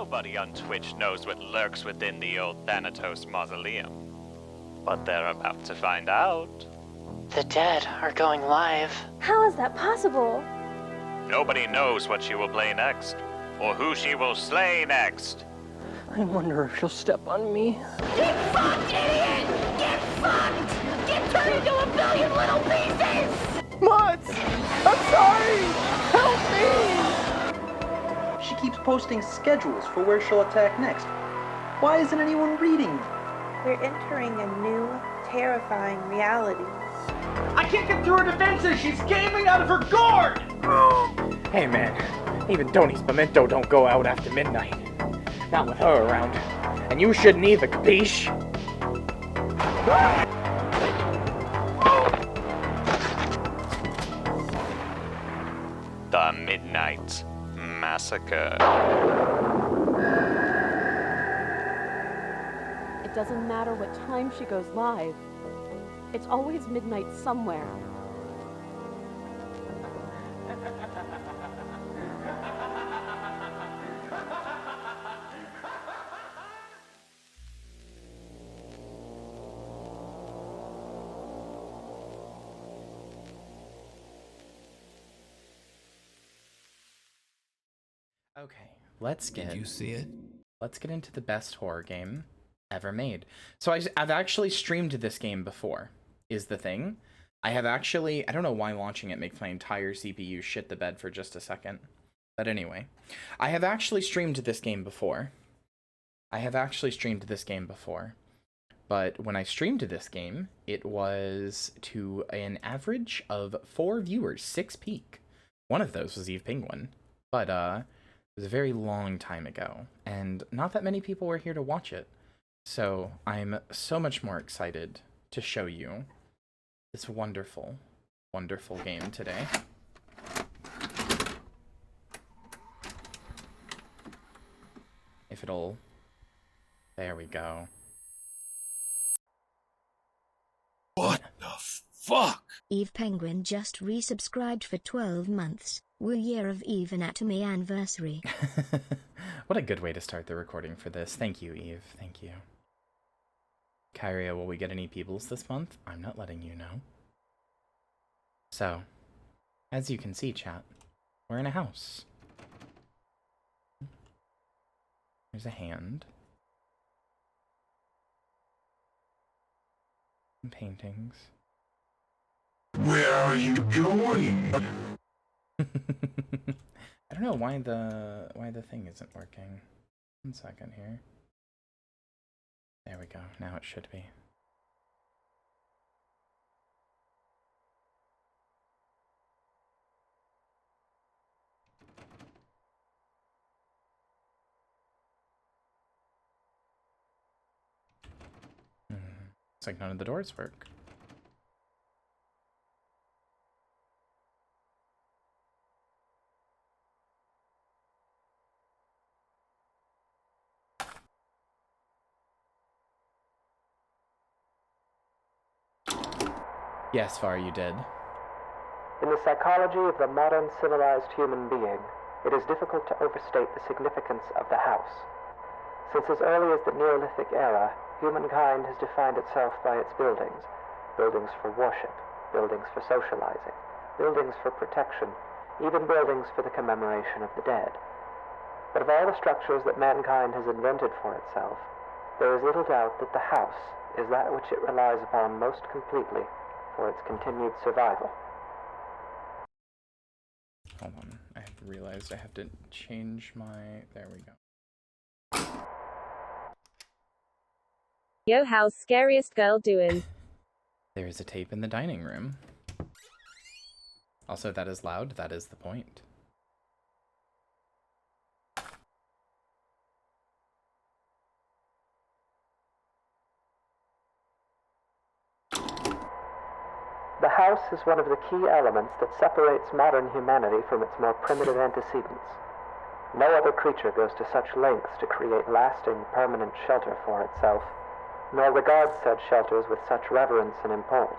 Nobody on Twitch knows what lurks within the old Thanatos mausoleum. But they're about to find out. The dead are going live. How is that possible? Nobody knows what she will play next, or who she will slay next. I wonder if she'll step on me. Get fucked, idiot! Get fucked! Get turned into a billion little pieces! Mutz! I'm sorry! Help me! She keeps posting schedules for where she'll attack next. Why isn't anyone reading them? We're entering a new, terrifying reality. I can't get through her defenses! She's gaming out of her gourd! Hey man, even Tony's pimento don't go out after midnight. Not with her around. And you shouldn't either, capiche? The Midnight Massacre. It doesn't matter what time she goes live. It's always midnight somewhere. Okay, let's get into the best horror game ever made. So I've actually streamed this game before, is the thing. I don't know why launching it makes my entire CPU shit the bed for just a second. But anyway, I have actually streamed this game before. But when I streamed this game, it was to an average of 4 viewers, 6 peak. One of those was Eve Penguin. But, it was a very long time ago, and not that many people were here to watch it. So I'm so much more excited to show you this wonderful, wonderful game today. If it'll... There we go. What the fuck? Eve Penguin just resubscribed for 12 months. Woo year of Eve anatomy anniversary. What a good way to start the recording for this. Thank you, Eve. Thank you. Kyria, will we get any peoples this month? I'm not letting you know. So, as you can see, chat, we're in a house. There's a hand. Some paintings. Where are you going? I don't know why the thing isn't working. 1 second here. There we go. Now it should be. Looks like none of the doors work. Yes, Var, you did. In the psychology of the modern civilized human being, it is difficult to overstate the significance of the house. Since as early as the Neolithic era, humankind has defined itself by its buildings. Buildings for worship, buildings for socializing, buildings for protection, even buildings for the commemoration of the dead. But of all the structures that mankind has invented for itself, there is little doubt that the house is that which it relies upon most completely for its continued survival. Hold on, I have realized I have to change my... There we go. Yo, how's scariest girl doing? There is a tape in the dining room. Also, that is loud, that is the point. The house is one of the key elements that separates modern humanity from its more primitive antecedents. No other creature goes to such lengths to create lasting, permanent shelter for itself, nor regards said shelters with such reverence and import.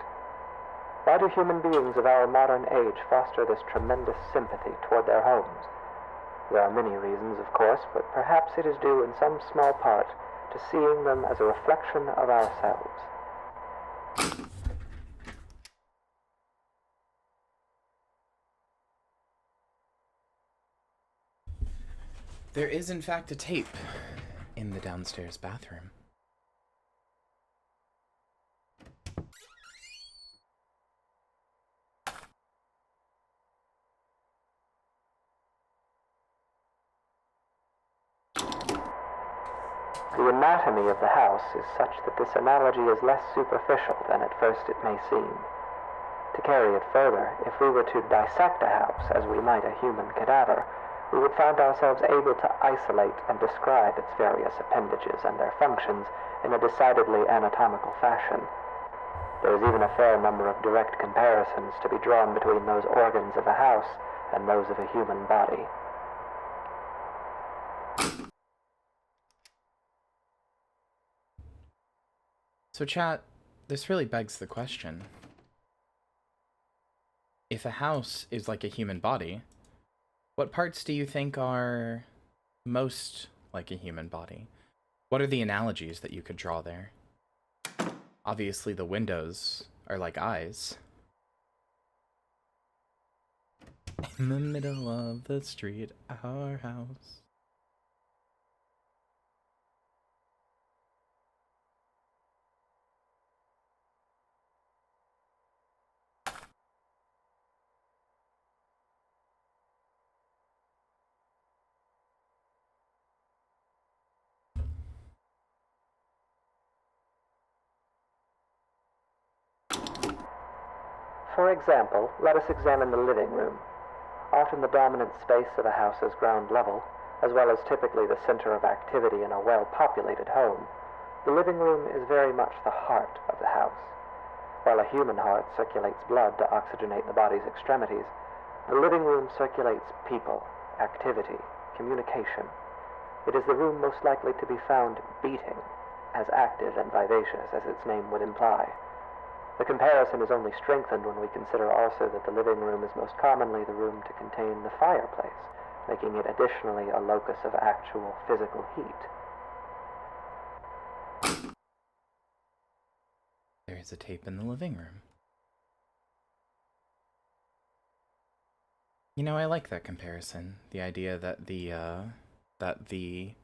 Why do human beings of our modern age foster this tremendous sympathy toward their homes? There are many reasons, of course, but perhaps it is due in some small part to seeing them as a reflection of ourselves. There is, in fact, a tape in the downstairs bathroom. The anatomy of the house is such that this analogy is less superficial than at first it may seem. To carry it further, if we were to dissect a house as we might a human cadaver, we would find ourselves able to isolate and describe its various appendages and their functions in a decidedly anatomical fashion. There is even a fair number of direct comparisons to be drawn between those organs of a house and those of a human body. So chat, this really begs the question. If a house is like a human body, what parts do you think are most like a human body? What are the analogies that you could draw there? Obviously the windows are like eyes. In the middle of the street, our house. For example, let us examine the living room. Often the dominant space of a house's ground level, as well as typically the center of activity in a well-populated home, the living room is very much the heart of the house. While a human heart circulates blood to oxygenate the body's extremities, the living room circulates people, activity, communication. It is the room most likely to be found beating, as active and vivacious as its name would imply. The comparison is only strengthened when we consider also that the living room is most commonly the room to contain the fireplace, making it additionally a locus of actual physical heat. There is a tape in the living room. You know, I like that comparison. The idea that the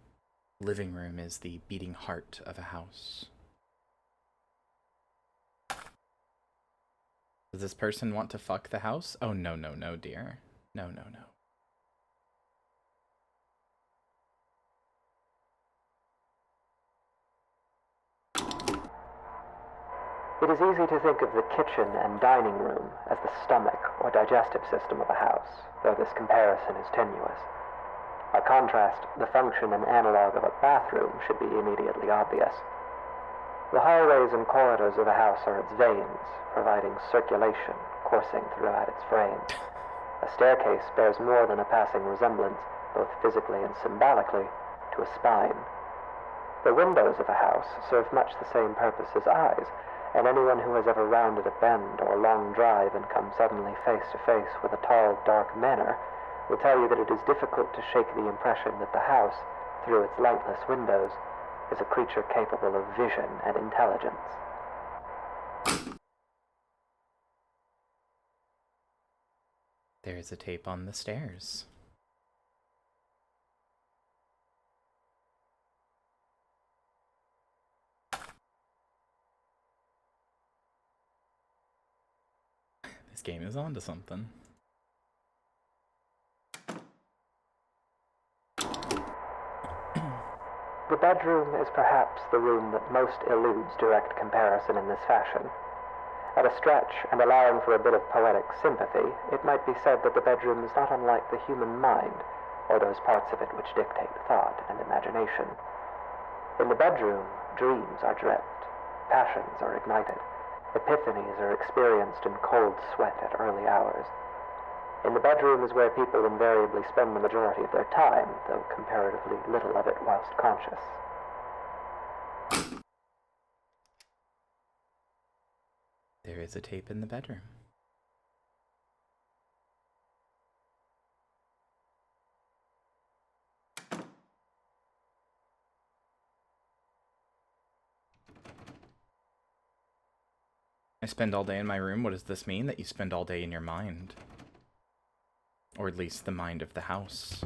living room is the beating heart of a house. Does this person want to fuck the house? Oh, no, no, no, dear. No, no, no. It is easy to think of the kitchen and dining room as the stomach or digestive system of a house, though this comparison is tenuous. By contrast, the function and analog of a bathroom should be immediately obvious. The hallways and corridors of a house are its veins, providing circulation coursing throughout its frame. A staircase bears more than a passing resemblance, both physically and symbolically, to a spine. The windows of a house serve much the same purpose as eyes, and anyone who has ever rounded a bend or long drive and come suddenly face to face with a tall, dark manor will tell you that it is difficult to shake the impression that the house, through its lightless windows, is a creature capable of vision and intelligence. There is a tape on the stairs. This game is onto something. The bedroom is perhaps the room that most eludes direct comparison in this fashion. At a stretch, and allowing for a bit of poetic sympathy, it might be said that the bedroom is not unlike the human mind, or those parts of it which dictate thought and imagination. In the bedroom, dreams are dreamt, passions are ignited, epiphanies are experienced in cold sweat at early hours. In the bedroom is where people invariably spend the majority of their time, though comparatively little of it whilst conscious. There is a tape in the bedroom. spend all day in my room. What does this mean? That you spend all day in your mind. Or at least the mind of the house.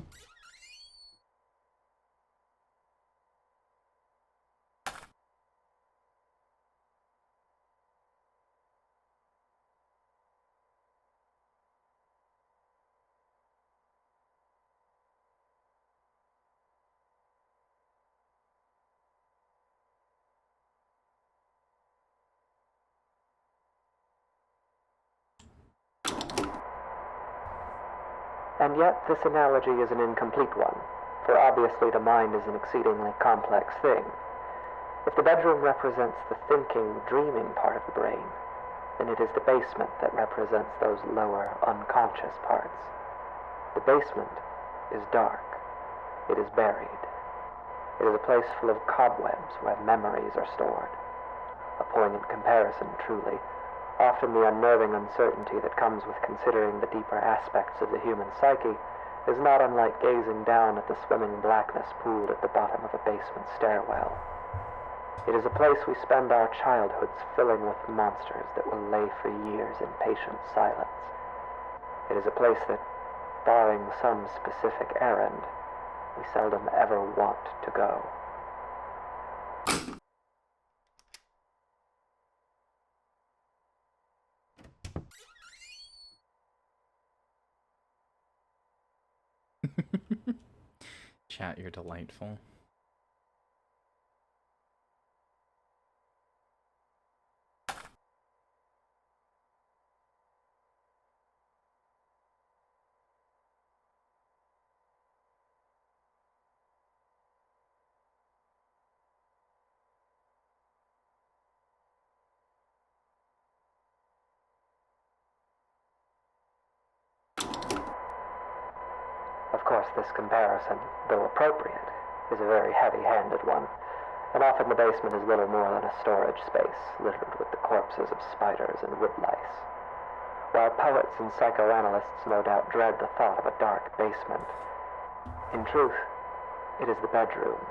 And yet, this analogy is an incomplete one, for obviously the mind is an exceedingly complex thing. If the bedroom represents the thinking, dreaming part of the brain, then it is the basement that represents those lower, unconscious parts. The basement is dark. It is buried. It is a place full of cobwebs where memories are stored. A poignant comparison, truly. Often the unnerving uncertainty that comes with considering the deeper aspects of the human psyche is not unlike gazing down at the swimming blackness pooled at the bottom of a basement stairwell. It is a place we spend our childhoods filling with monsters that will lay for years in patient silence. It is a place that, barring some specific errand, we seldom ever want to go. Chat, you're delightful. Of course, this comparison, though appropriate, is a very heavy-handed one, and often the basement is little more than a storage space littered with the corpses of spiders and woodlice. While poets and psychoanalysts no doubt dread the thought of a dark basement, in truth, it is the bedroom,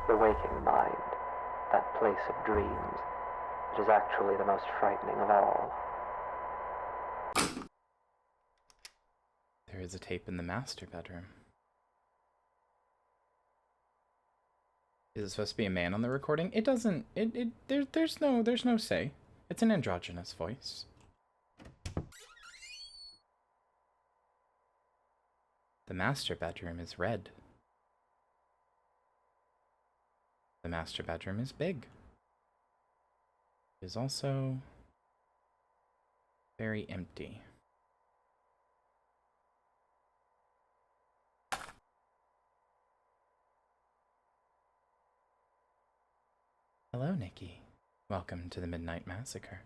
the waking mind, that place of dreams, that is actually the most frightening of all. There is a tape in the master bedroom. Is it supposed to be a man on the recording? It doesn't. There's no say. It's an androgynous voice. The master bedroom is red. The master bedroom is big. It is also very empty. Hello, Nikki. Welcome to the Midnight Massacre.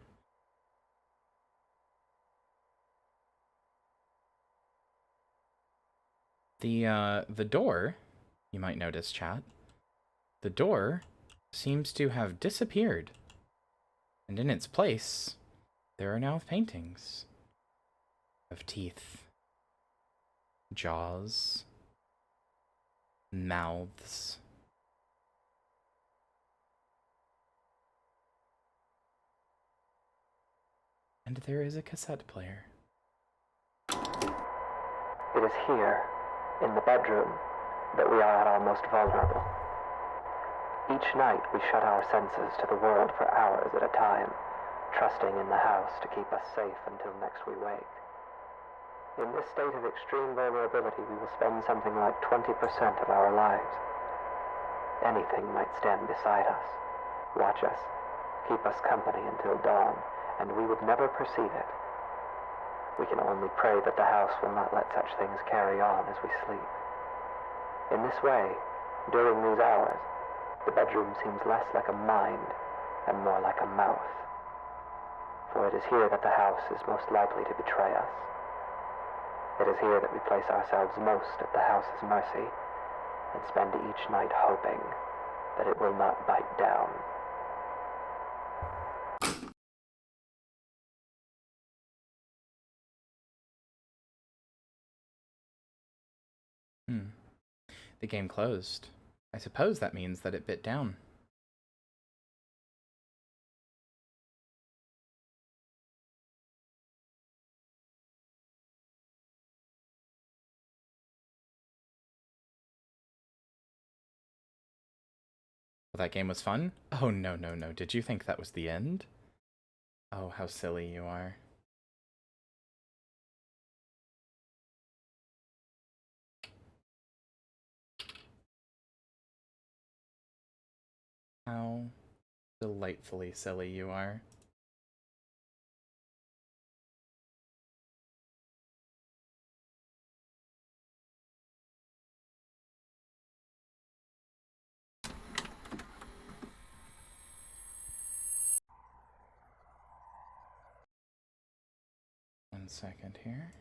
The door, you might notice, chat, the door seems to have disappeared. And in its place, there are now paintings of teeth, jaws, mouths. And there is a cassette player. It is here, in the bedroom, that we are at our most vulnerable. Each night we shut our senses to the world for hours at a time, trusting in the house to keep us safe until next we wake. In this state of extreme vulnerability, we will spend something like 20% of our lives. Anything might stand beside us, watch us, keep us company until dawn, and we would never perceive it. We can only pray that the house will not let such things carry on as we sleep. In this way, during these hours, the bedroom seems less like a mind and more like a mouth. For it is here that the house is most likely to betray us. It is here that we place ourselves most at the house's mercy and spend each night hoping that it will not bite down. The game closed. I suppose that means that it bit down. Well, that game was fun? Oh, no, no, no. Did you think that was the end? Oh, how silly you are. How delightfully silly you are. One second here.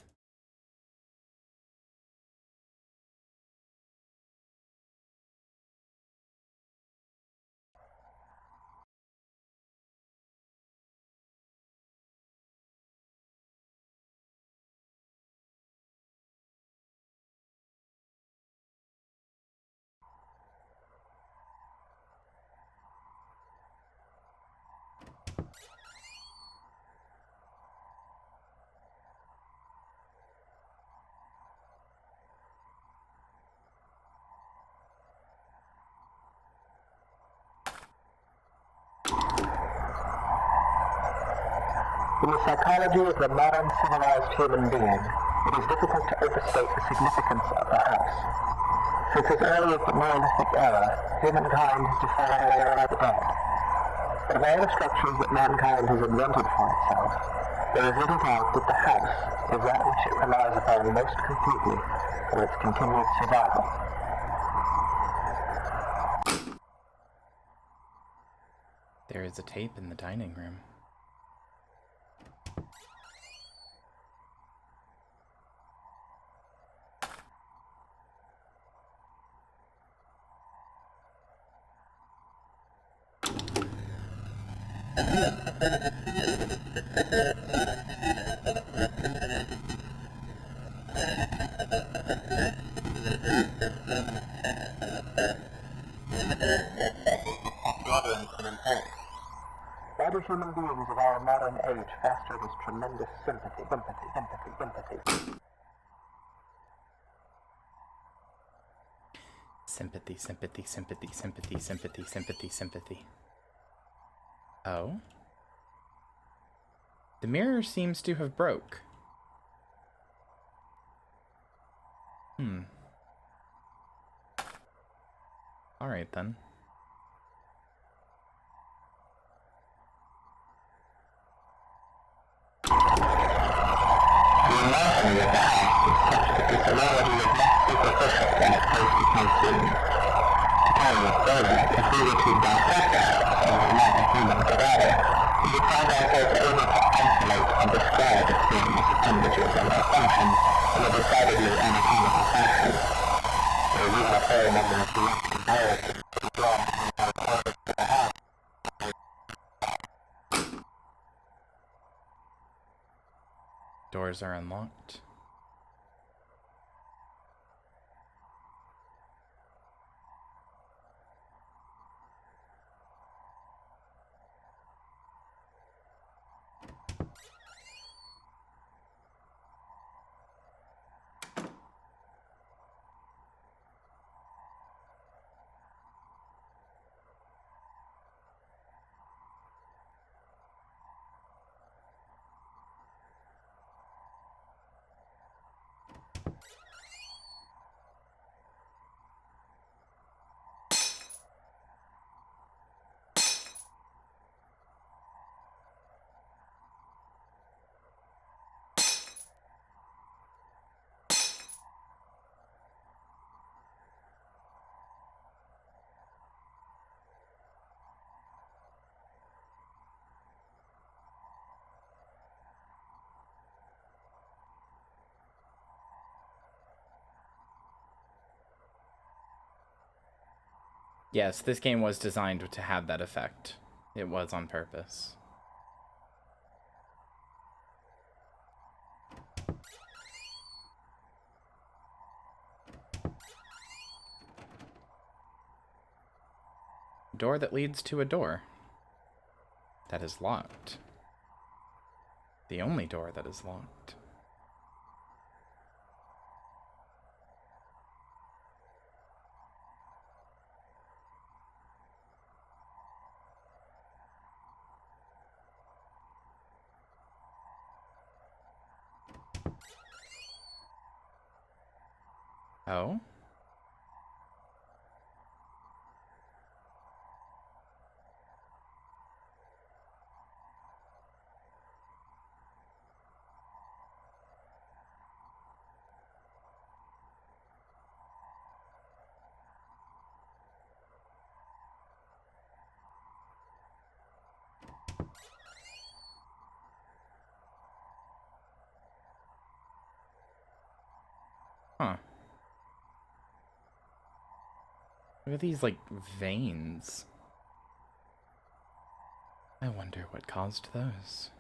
In the psychology of the modern civilized human being, it is difficult to overstate the significance of the house. Since as early as the Neolithic era, humankind has defied the era of the dead. Of all the structures that mankind has invented for itself, there is little doubt that the house is that which it relies upon most completely for its continued survival. There is a tape in the dining room. Why do human beings of our modern age foster this tremendous sympathy? Sympathy, sympathy, sympathy, sympathy, sympathy, sympathy, sympathy. Oh? The mirror seems to have broke. Alright then. The anatomy of the house is such that this analogy is less superficial than it first becomes seen. To carry it further, if we were to dissect the house and unite a human cadaver, we would find ourselves able to isolate and describe its various appendages and their functions in a decidedly anatomical fashion. There is even a fair number of direct comparisons to be drawn between our quarters to the house. Doors are unlocked. Yes, this game was designed to have that effect. It was on purpose. A door that leads to a door that is locked. The only door that is locked. Oh? Huh. Look at these, like, veins. I wonder what caused those.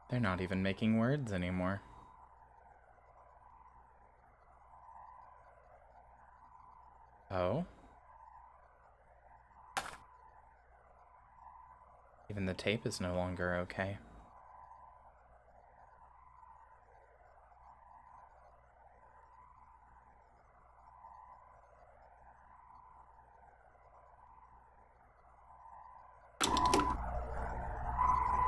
They're not even making words anymore. Oh? Even the tape is no longer okay.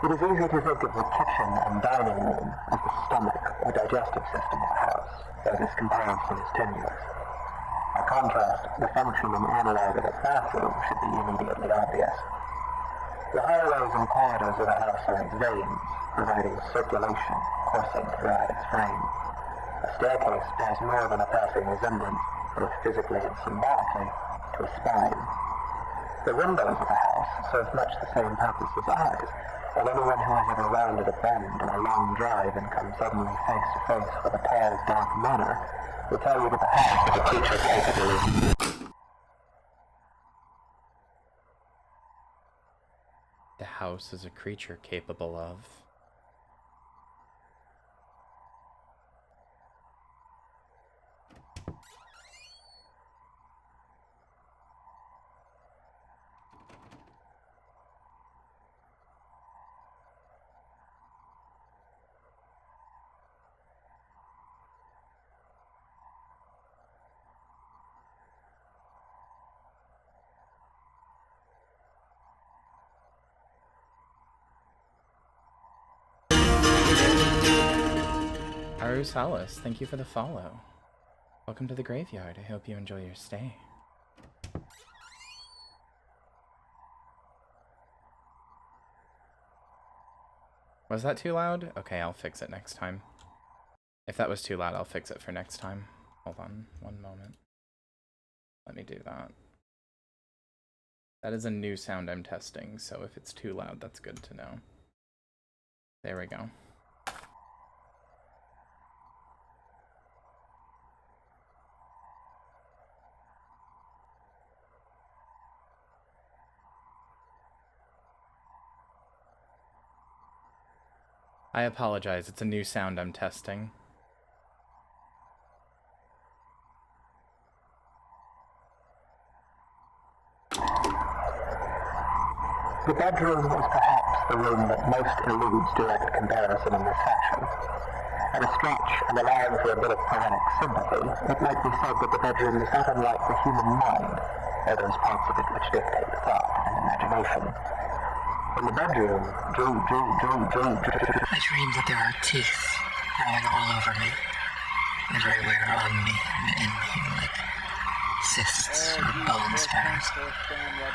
It is easy to think of the kitchen and dining room as the stomach or digestive system of a house, though this comparison is tenuous. By contrast, the function and analog of a bathroom should be immediately obvious. The hallways and corridors of a house are like veins, providing circulation coursing throughout its frame. A staircase bears more than a passing resemblance, both physically and symbolically, to a spine. The windows of a house serve much the same purpose as eyes, and anyone who has ever rounded a bend on a long drive and come suddenly face to face with a pale, dark manor will tell you that the house is a creature capable of... The house is a creature capable of... Salas, thank you for the follow. Welcome to the graveyard. I hope you enjoy your stay. Was that too loud? Okay, I'll fix it next time. If that was too loud, I'll fix it for next time. Hold on, one moment. Let me do that. That is a new sound I'm testing, so if it's too loud, that's good to know. There we go. I apologize, it's a new sound I'm testing. The bedroom is perhaps the room that most eludes direct comparison in this fashion. At a stretch, and allowing for a bit of poetic sympathy, it might be said that the bedroom is not unlike the human mind, or those parts of it which dictate thought and imagination. In the bedroom, I dream that there are teeth growing all over me, everywhere on me and in me, like cysts or bone spurs. They're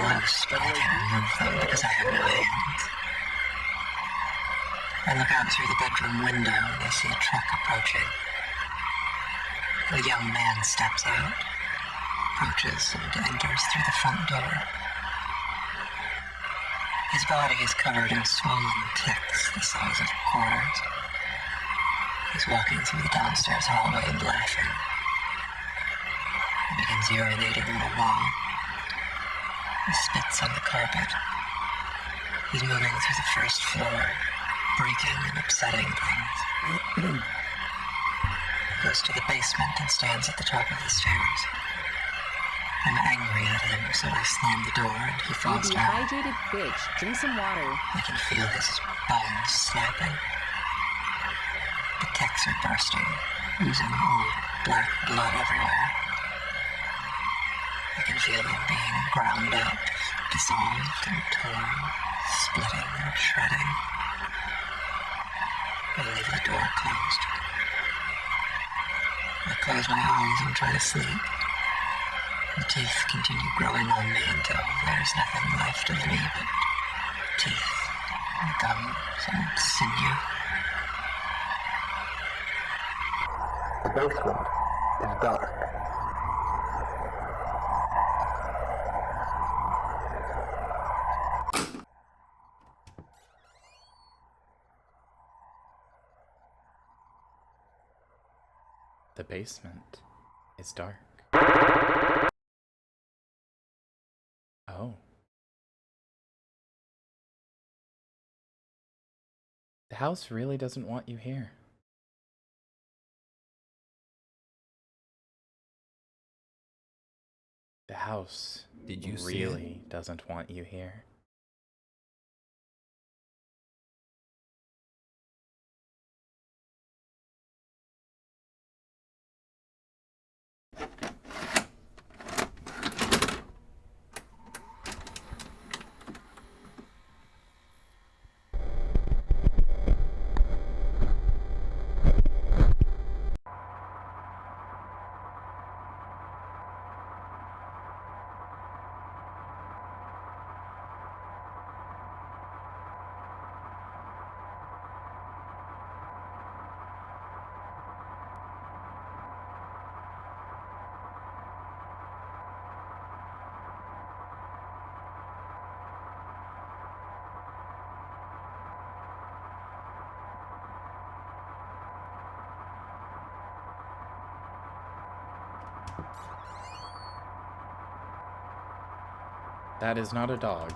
loose, but I can't remove them because I have no hands. I look out through the bedroom window and I see a truck approaching. A young man steps out, approaches, and enters through the front door. His body is covered in swollen ticks the size of quarters. He's walking through the downstairs hallway and laughing. He begins urinating on the wall. He spits on the carpet. He's moving through the first floor, breaking and upsetting things. He goes to the basement and stands at the top of the stairs. I'm angry at him, so I slam the door and he falls down. Dehydrated bitch, drink some water. I can feel his bones snapping. The ticks are bursting, oozing old black blood everywhere. I can feel them being ground up, dissolved and torn, splitting and shredding. I leave the door closed. I close my eyes and try to sleep. The teeth continue growing on me until there's nothing left of me but teeth and gums and sinew. The basement is dark. The basement is dark. Oh. The house really doesn't want you here. The house really doesn't want you here. That is not a dog.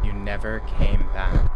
You never came back.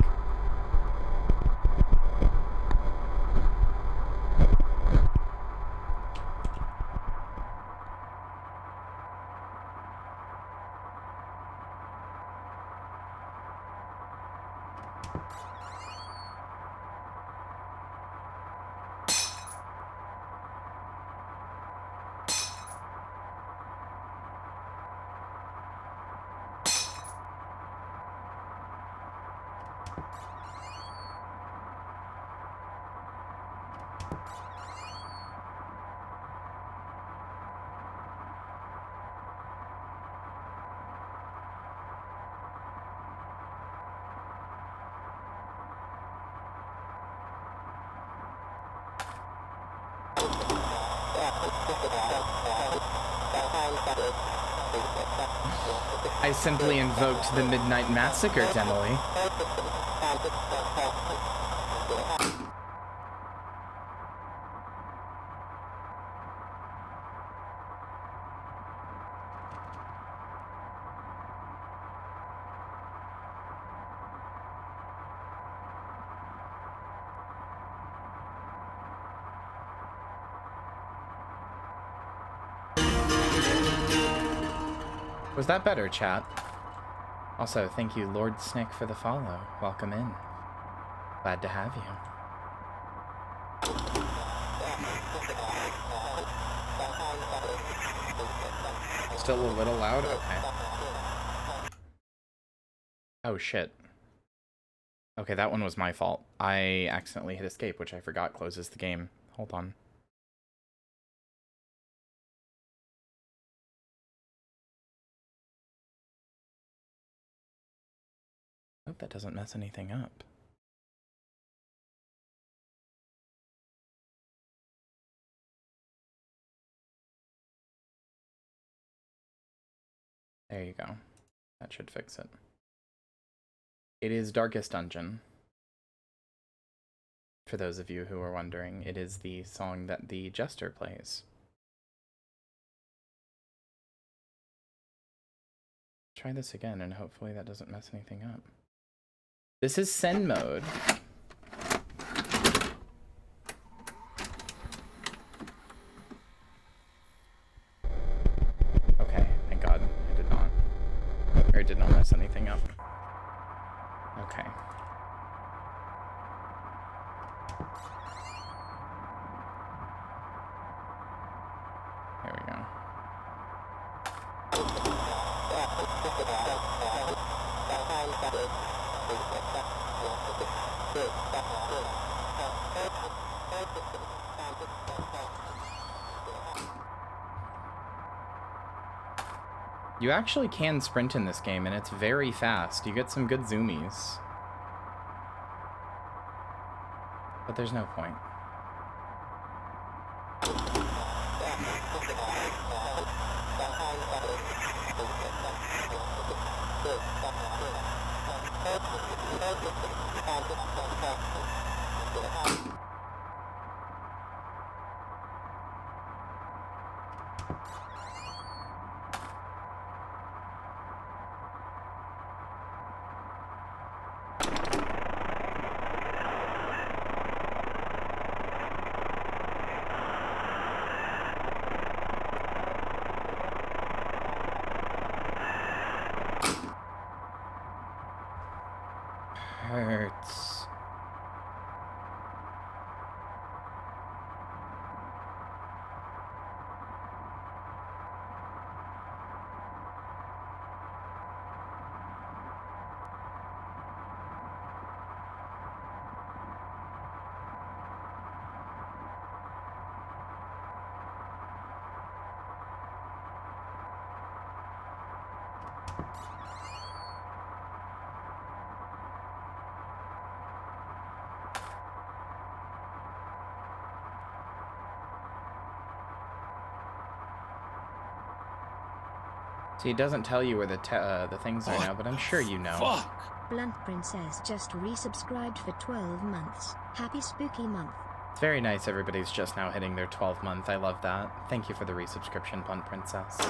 I simply invoked the Midnight Massacre, Emily. Was that better, chat? Also, thank you, Lord Snick, for the follow. Welcome in. Glad to have you. Still a little loud? Okay. Oh, shit. Okay, that one was my fault. I accidentally hit escape, which I forgot closes the game. Hold on. Hope that doesn't mess anything up. There you go. That should fix it. It is Darkest Dungeon. For those of you who are wondering, it is the song that the Jester plays. Try this again, and hopefully that doesn't mess anything up. This is send mode. Okay, thank God. I did not. Or it did not mess anything up. Okay. There we go. You actually can sprint in this game, and it's very fast. You get some good zoomies. But there's no point. Hurts. See, it doesn't tell you where the things are now, but I'm sure you know. Fuck! Blunt Princess just resubscribed for 12 months. Happy spooky month. It's very nice everybody's just now hitting their 12th month. I love that. Thank you for the resubscription, Blunt Princess.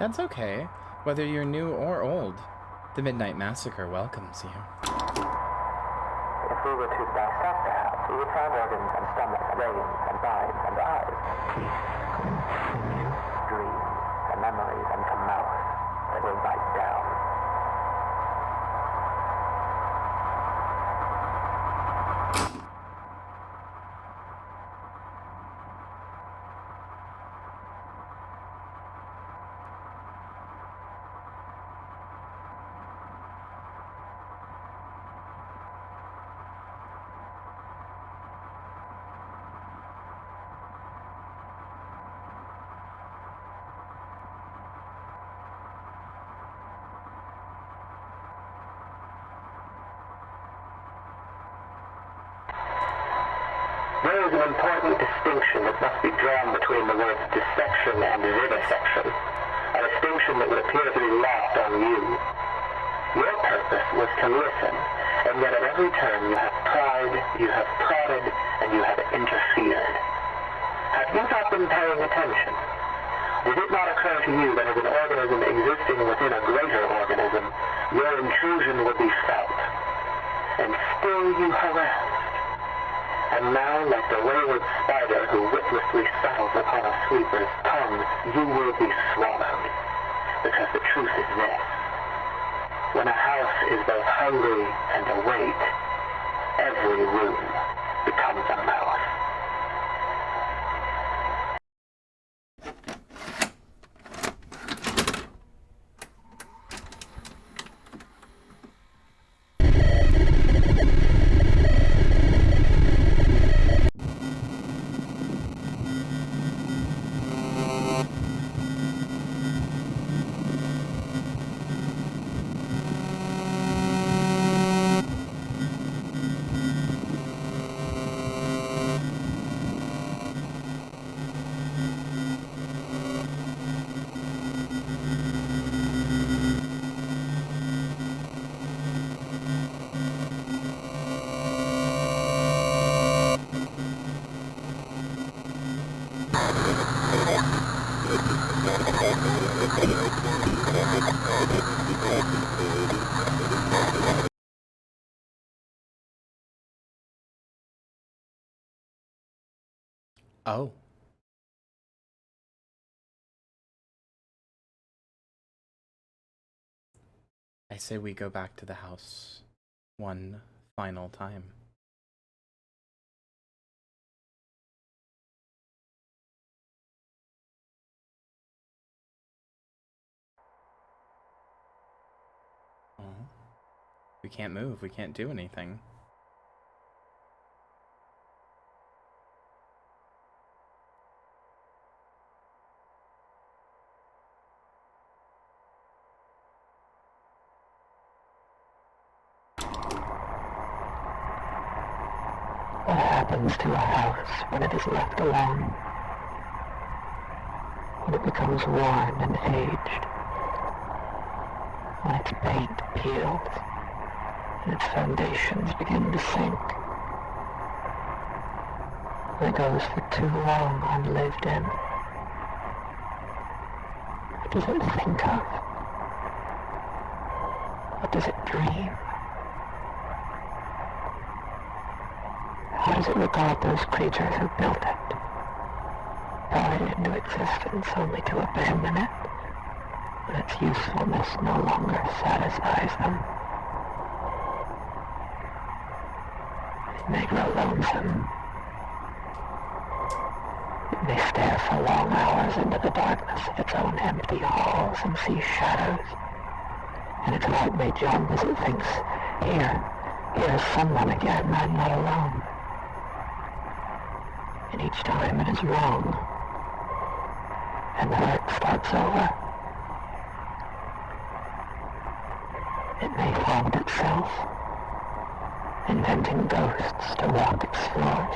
That's okay, whether you're new or old. The Midnight Massacre welcomes you. If we were to dissect the house, we would find organs and stomach, brains and minds and eyes. Dreams and memories and a mouth that will bite down. There is an important distinction that must be drawn between the words dissection and vivisection, a distinction that would appear to be lost on you. Your purpose was to listen, and yet at every turn you have pried, you have prodded, and you have interfered. Have you not been paying attention? Did it not occur to you that as an organism existing within a greater organism, your intrusion would be felt? And still you harassed. And now, like the wayward spider who witlessly settles upon a sweeper's tongue, you will be swallowed. Because the truth is this. When a house is both hungry and awake, every room becomes a mouth. Oh. I say we go back to the house one final time. Oh. We can't move, we can't do anything. What happens to a house when it is left alone? When it becomes worn and aged? When its paint peels and its foundations begin to sink? When it goes for too long unlived in? What does it think of? What does it dream? How does it regard those creatures who built it, brought it into existence only to abandon it when its usefulness no longer satisfies them? It may grow lonesome. It may stare for long hours into the darkness of its own empty halls and see shadows, and its heart may jump as it thinks, here's someone again, I'm not alone. And each time it is wrong, and the hurt starts over. It may haunt itself, inventing ghosts to walk its floors,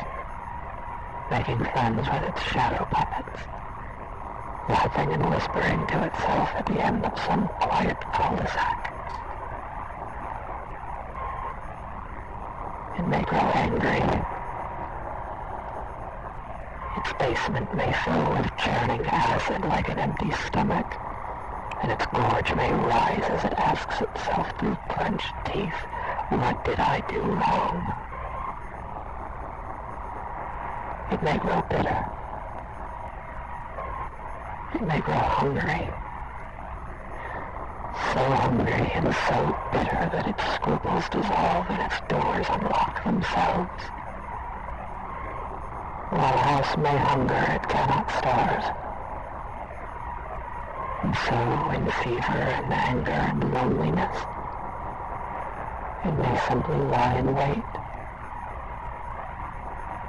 making friends with its shadow puppets, laughing and whispering to itself at the end of some quiet cul-de-sac. It may grow angry. Its basement may fill with churning acid like an empty stomach, and its gorge may rise as it asks itself through clenched teeth, what did I do wrong? It may grow bitter. It may grow hungry. So hungry and so bitter that its scruples dissolve and its doors unlock themselves. While a house may hunger, it cannot starve. And so, in fever and anger and loneliness, it may simply lie in wait.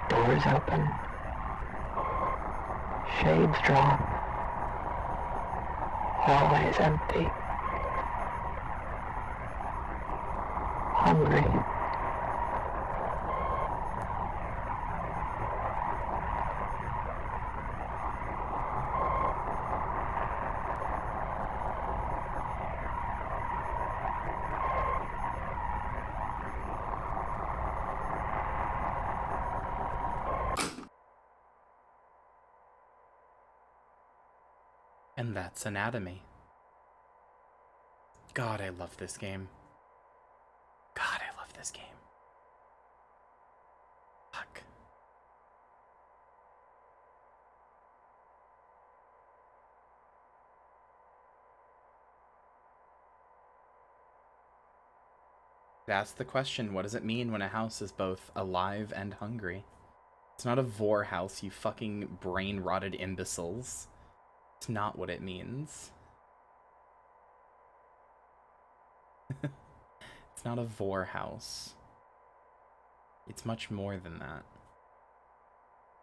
Doors open. Shades drawn. Hallways empty. Hungry. And that's Anatomy. God, I love this game. God, I love this game. Fuck. That's the question. What does it mean when a house is both alive and hungry? It's not a vor house, you fucking brain-rotted imbeciles. It's not what it means. It's not a vor house. It's much more than that.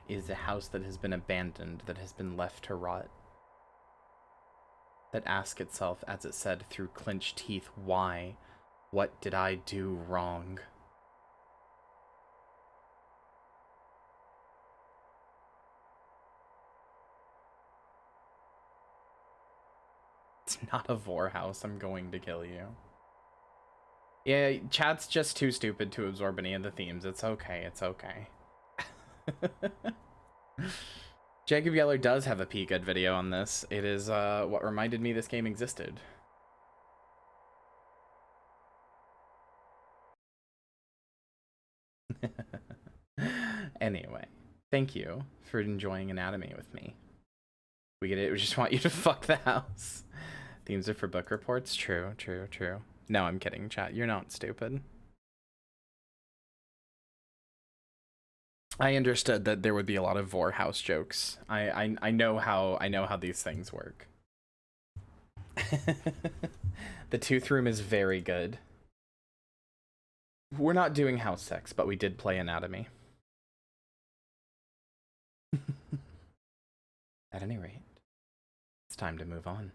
It is a house that has been abandoned, that has been left to rot. That asks itself, as it said through clenched teeth, why? What did I do wrong? It's not a vor house, I'm going to kill you. Yeah, chat's just too stupid to absorb any of the themes. It's okay, it's okay. Jacob Yeller does have a P-Good video on this. It is what reminded me this game existed. Anyway, thank you for enjoying Anatomy with me. We get it, we just want you to fuck the house. Themes are for book reports? True, true, true. No, I'm kidding, chat. You're not stupid. I understood that there would be a lot of vor house jokes. I know how these things work. The tooth room is very good. We're not doing house sex, but we did play Anatomy. At any rate, it's time to move on.